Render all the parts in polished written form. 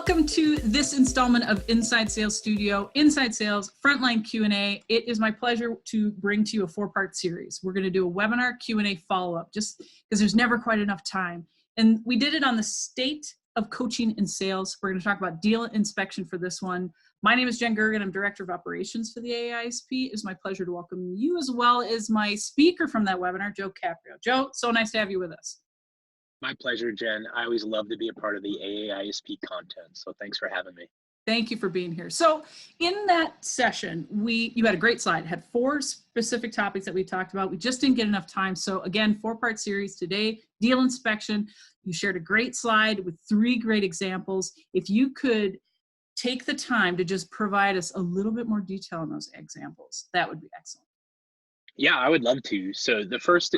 Welcome to this installment of Inside Sales Studio, Inside Sales, Frontline Q&A. It is my pleasure to bring to you a four-part series. We're going to do a webinar Q&A follow-up just because there's never quite enough time. And we did it on the state of coaching in sales. We're going to talk about deal inspection for this one. My name is Jen Gergen. I'm Director of Operations for the AA-ISP. It's my pleasure to welcome you as well as my speaker from that webinar, Joe Caprio. Joe, so nice to have you with us. My pleasure, Jen. I always love to be a part of the AA-ISP content, so thanks for having me. Thank you for being here. So in that session, you had a great slide. It had four specific topics that we talked about. We just didn't get enough time. So again, four-part series today, deal inspection. You shared a great slide with three great examples. If you could take the time to just provide us a little bit more detail on those examples, that would be excellent. Yeah, I would love to. So the first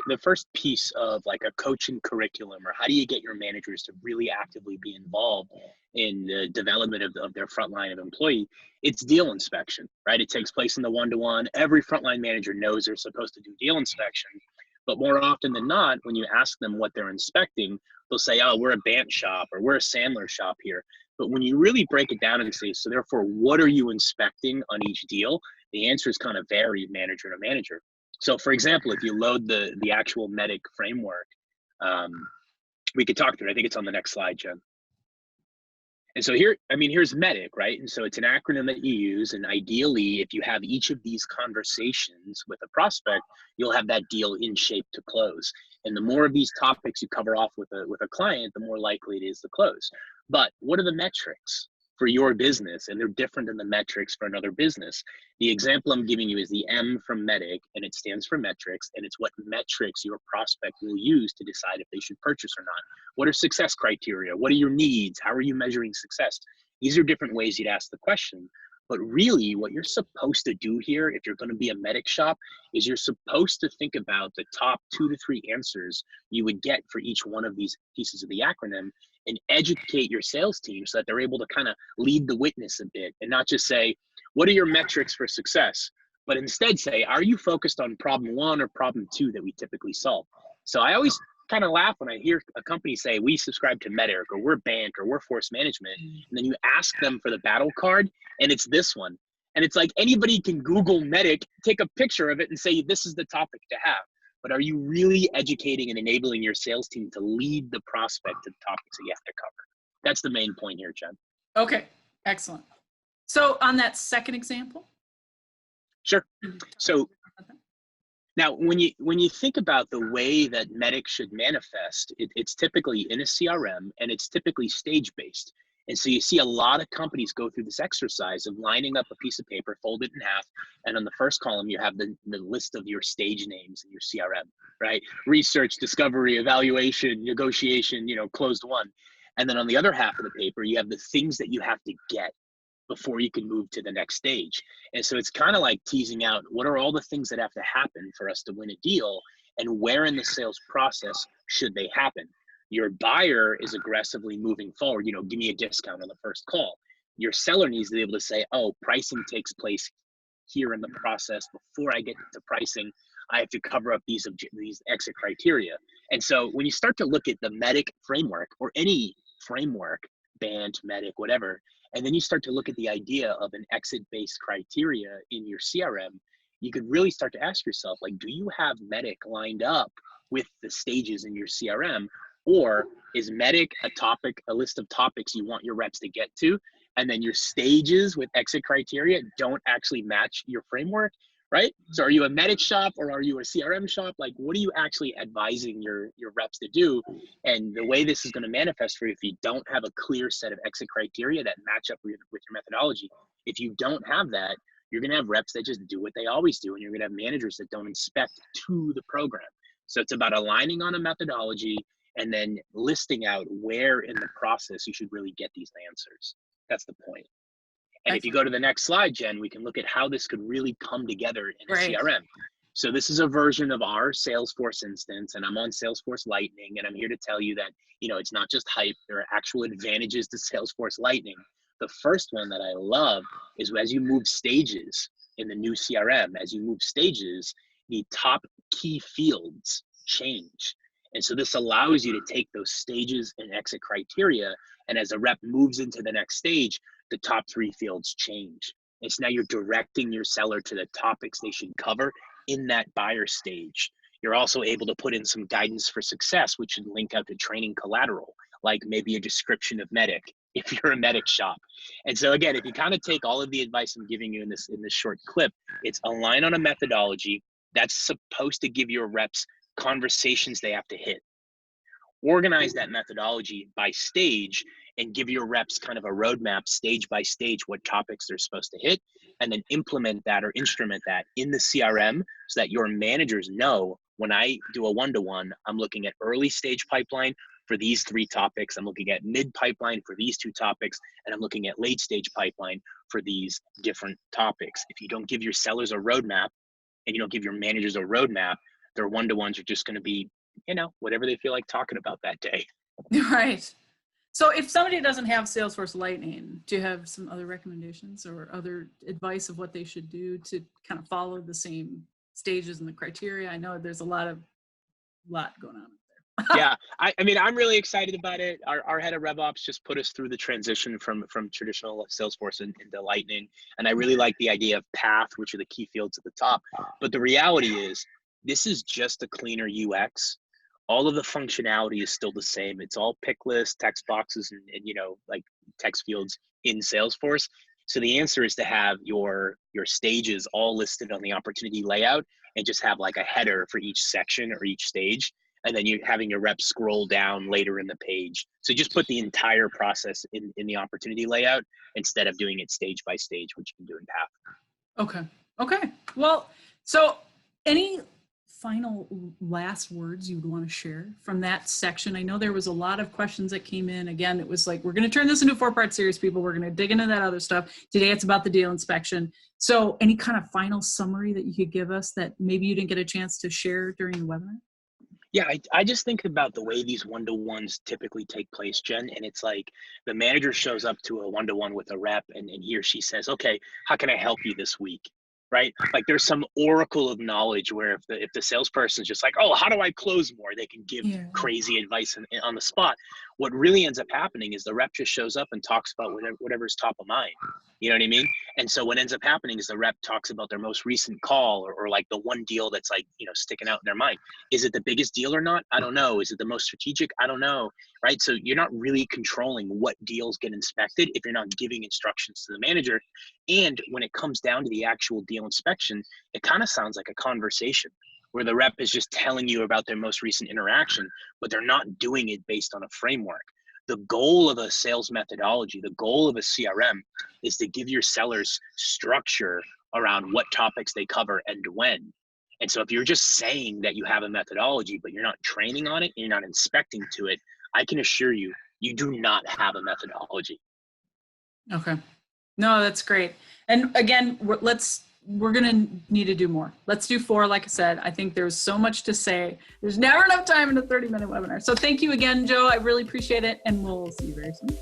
piece of like a coaching curriculum, or how do you get your managers to really actively be involved in the development of their frontline of employee, it's deal inspection, right? It takes place in the one-to-one. Every frontline manager knows they're supposed to do deal inspection, but more often than not, when you ask them what they're inspecting, they'll say, oh, we're a Bant shop or we're a Sandler shop here. But when you really break it down and say, so therefore, what are you inspecting on each deal? The answers kind of vary manager to manager. So for example, if you load the actual MEDDIC framework, we could talk through it. I think it's on the next slide, Jen. And so here's MEDDIC, right? And so it's an acronym that you use. And ideally, if you have each of these conversations with a prospect, you'll have that deal in shape to close. And the more of these topics you cover off with a client, the more likely it is to close. But what are the metrics for your business? And they're different than the metrics for another business. The example I'm giving you is the M from MEDDIC, and it stands for metrics, and it's what metrics your prospect will use to decide if they should purchase or not. What are success criteria? What are your needs? How are you measuring success? These are different ways you'd ask the question. But really, what you're supposed to do here, if you're going to be a MEDDIC shop, is you're supposed to think about the top 2 to 3 answers you would get for each one of these pieces of the acronym, and educate your sales team so that they're able to kind of lead the witness a bit and not just say, what are your metrics for success? But instead say, are you focused on problem 1 or problem 2 that we typically solve? So I always kind of laugh when I hear a company say, we subscribe to MEDDIC, or we're Bant, or we're Force Management. And then you ask them for the battle card, and it's this one. And it's like anybody can Google MEDDIC, take a picture of it, and say, this is the topic to have. But are you really educating and enabling your sales team to lead the prospect to the topics that you have to cover? That's the main point here, Jen. Okay, excellent. So on that second example? Sure. So now when you think about the way that MEDDIC should manifest, it's typically in a CRM, and it's typically stage-based. And so you see a lot of companies go through this exercise of lining up a piece of paper, fold it in half, and on the first column, you have the list of your stage names in your CRM, right? Research, discovery, evaluation, negotiation, closed one. And then on the other half of the paper, you have the things that you have to get before you can move to the next stage. And so it's kind of like teasing out, what are all the things that have to happen for us to win a deal, and where in the sales process should they happen? Your buyer is aggressively moving forward, give me a discount on the first call. Your seller needs to be able to say, oh, pricing takes place here in the process. Before I get to pricing, I have to cover up these exit criteria. And so when you start to look at the MEDDIC framework, or any framework, Bant, MEDDIC, whatever, and then you start to look at the idea of an exit-based criteria in your CRM, you could really start to ask yourself, like, do you have MEDDIC lined up with the stages in your CRM? Or is MEDDIC a list of topics you want your reps to get to, and then your stages with exit criteria don't actually match your framework, right? So are you a MEDDIC shop, or are you a CRM shop? Like, what are you actually advising your reps to do? And the way this is going to manifest for you, if you don't have a clear set of exit criteria that match up with your methodology, if you don't have that, you're going to have reps that just do what they always do, and you're going to have managers that don't inspect to the program. So it's about aligning on a methodology, and then listing out where in the process you should really get these answers. That's the point. And if you go to the next slide, Jen, we can look at how this could really come together in a CRM. So this is a version of our Salesforce instance, and I'm on Salesforce Lightning, and I'm here to tell you that, it's not just hype. There are actual advantages to Salesforce Lightning. The first one that I love is as you move stages in the new CRM, as you move stages, the top key fields change. And so this allows you to take those stages and exit criteria, and as a rep moves into the next stage, the top 3 fields change. And so now you're directing your seller to the topics they should cover in that buyer stage. You're also able to put in some guidance for success, which should link out to training collateral, like maybe a description of Medic if you're a Medic shop. And so again, if you kind of take all of the advice I'm giving you in this short clip, it's align on a methodology that's supposed to give your reps conversations they have to hit. Organize that methodology by stage and give your reps kind of a roadmap stage by stage what topics they're supposed to hit, and then implement that or instrument that in the CRM so that your managers know when I do a one-to-one, I'm looking at early stage pipeline for these 3 topics, I'm looking at mid pipeline for these 2 topics, and I'm looking at late stage pipeline for these different topics. If you don't give your sellers a roadmap and you don't give your managers a roadmap, their one-to-ones are just going to be, whatever they feel like talking about that day. Right. So if somebody doesn't have Salesforce Lightning, do you have some other recommendations or other advice of what they should do to kind of follow the same stages and the criteria? I know there's a lot going on there. Yeah, I mean, I'm really excited about it. Our head of RevOps just put us through the transition from traditional Salesforce into Lightning. And I really like the idea of path, which are the key fields at the top. But the reality is, this is just a cleaner UX. All of the functionality is still the same. It's all pick lists, text boxes, and like text fields in Salesforce. So the answer is to have your stages all listed on the opportunity layout and just have like a header for each section or each stage. And then you're having your reps scroll down later in the page. So just put the entire process in the opportunity layout instead of doing it stage by stage, which you can do in Path. Okay. Well, so any final last words you'd want to share from that section? I know there was a lot of questions that came in. Again, it was like, we're going to turn this into a 4-part series, people. We're going to dig into that other stuff. Today, it's about the deal inspection. So any kind of final summary that you could give us that maybe you didn't get a chance to share during the webinar? Yeah, I just think about the way these one-to-ones typically take place, Jen, and it's like the manager shows up to a one-to-one with a rep and he or she says, okay, how can I help you this week? Right? Like there's some oracle of knowledge where if the salesperson is just like, oh, how do I close more? They can give crazy advice on the spot. What really ends up happening is the rep just shows up and talks about whatever's top of mind. You know what I mean? And so what ends up happening is the rep talks about their most recent call or like the one deal that's like, sticking out in their mind. Is it the biggest deal or not? I don't know. Is it the most strategic? I don't know. Right? So you're not really controlling what deals get inspected if you're not giving instructions to the manager. And when it comes down to the actual deal inspection, it kind of sounds like a conversation where the rep is just telling you about their most recent interaction, but they're not doing it based on a framework. The goal of a sales methodology, the goal of a CRM is to give your sellers structure around what topics they cover and when. And so if you're just saying that you have a methodology, but you're not training on it and you're not inspecting to it, I can assure you, you do not have a methodology. Okay. No, that's great. And again, we're going to need to do more. Let's do 4. Like I said, I think there's so much to say. There's never enough time in a 30-minute webinar. So thank you again, Joe. I really appreciate it. And we'll see you very soon.